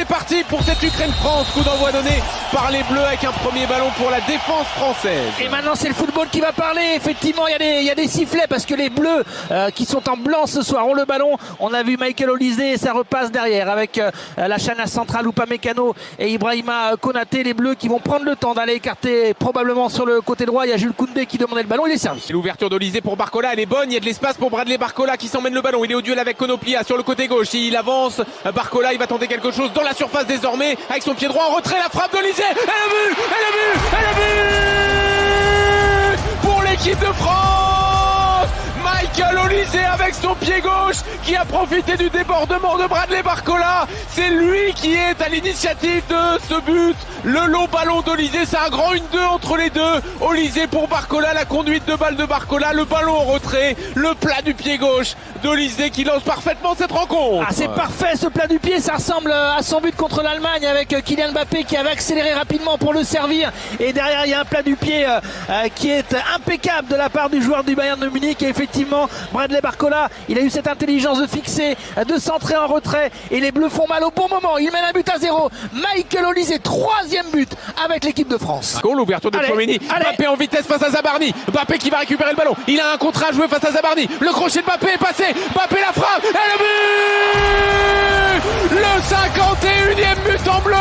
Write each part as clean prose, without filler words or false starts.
c'est parti pour cette Ukraine-France. Coup d'envoi donné par les Bleus avec un premier ballon pour la défense française. Et maintenant c'est le football qui va parler. Effectivement il y a des sifflets parce que les Bleus qui sont en blanc ce soir ont le ballon. On a vu Michael Olise et ça repasse derrière avec la charnière centrale Upamecano et Ibrahima Konaté. Les Bleus qui vont prendre le temps d'aller écarter probablement sur le côté droit. Il y a Jules Koundé qui demandait le ballon, il est servi. L'ouverture d'Olise pour Barcola, elle est bonne. Il y a de l'espace pour Bradley Barcola qui s'emmène le ballon. Il est au duel avec Konoplia sur le côté gauche. Il avance. Barcola, il va tenter quelque chose dans la surface désormais avec son pied droit en retrait. La frappe d'Olise. Elle a vu, elle a vu, elle a vu pour l'équipe de France. Michael Olise avec son pied gauche qui a profité du débordement de Bradley Barcola. C'est lui qui est à l'initiative de ce but. Le long ballon d'Olise, c'est un grand 1-2 entre les deux. Olise pour Barcola, la conduite de balle de Barcola, le ballon en retrait, le plat du pied gauche d'Olise qui lance parfaitement cette rencontre. Ah, c'est parfait ce plat du pied, ça ressemble à son but contre l'Allemagne avec Kylian Mbappé qui avait accéléré rapidement pour le servir. Et derrière il y a un plat du pied qui est impeccable de la part du joueur du Bayern de Munich. Et effectivement Bradley Barcola, il a eu cette intelligence de fixer, de centrer en retrait. Et les Bleus font mal au bon moment, ils mènent un but à 0. Michael Olise, troisième but avec l'équipe de France. L'ouverture de Tchouaméni, Mbappé en vitesse face à Zabarni. Mbappé qui va récupérer le ballon, il a un contrat à jouer face à Zabarni. Le crochet de Mbappé est passé, Mbappé la frappe et le but. Le 51e but en bleu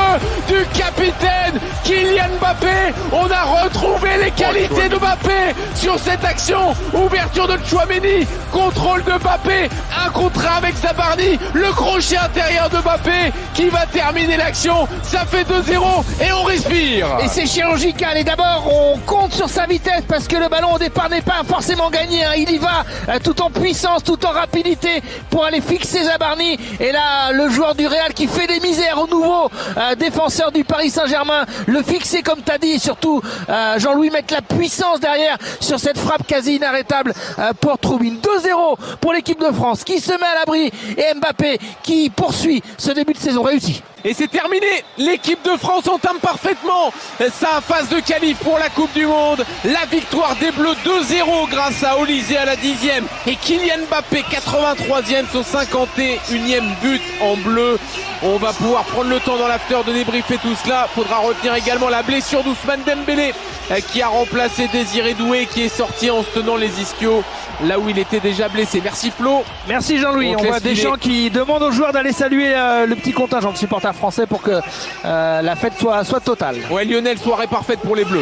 du capitaine Kylian Mbappé. On a retrouvé les qualités de Mbappé sur cette action. Ouverture de Tchouaméni, contrôle de Mbappé, un contrat avec Zabarni, le crochet intérieur de Mbappé qui va terminer l'action. Ça fait 2-0 et on respire. Et c'est chirurgical. Et d'abord on compte sur sa vitesse parce que le ballon au départ n'est pas forcément gagné, hein. Il y va tout en puissance, tout en rapidité pour aller fixer Zabarni. Et là le joueur du Real qui fait des misères au nouveau défenseur du Paris Saint-Germain, le fixer comme tu as dit, surtout Jean-Louis mettre la puissance derrière sur cette frappe quasi inarrêtable pour Troubine. 2-0 pour l'équipe de France qui se met à l'abri et Mbappé qui poursuit ce début de saison réussi. Et c'est terminé. L'équipe de France entame parfaitement sa phase de qualif pour la Coupe du Monde. La victoire des Bleus 2-0 grâce à Olise à la 10e et Kylian Mbappé 83e, son 51e but en bleu. On va pouvoir prendre le temps dans l'after de débriefer tout cela. Faudra retenir également la blessure d'Ousmane Dembélé qui a remplacé Désiré Doué qui est sorti en se tenant les ischios là où il était déjà blessé. Merci Flo. Merci Jean-Louis. On voit des gens qui demandent aux joueurs d'aller saluer le petit contingent de supporters français pour que la fête soit totale. Ouais Lionel, soirée parfaite pour les Bleus.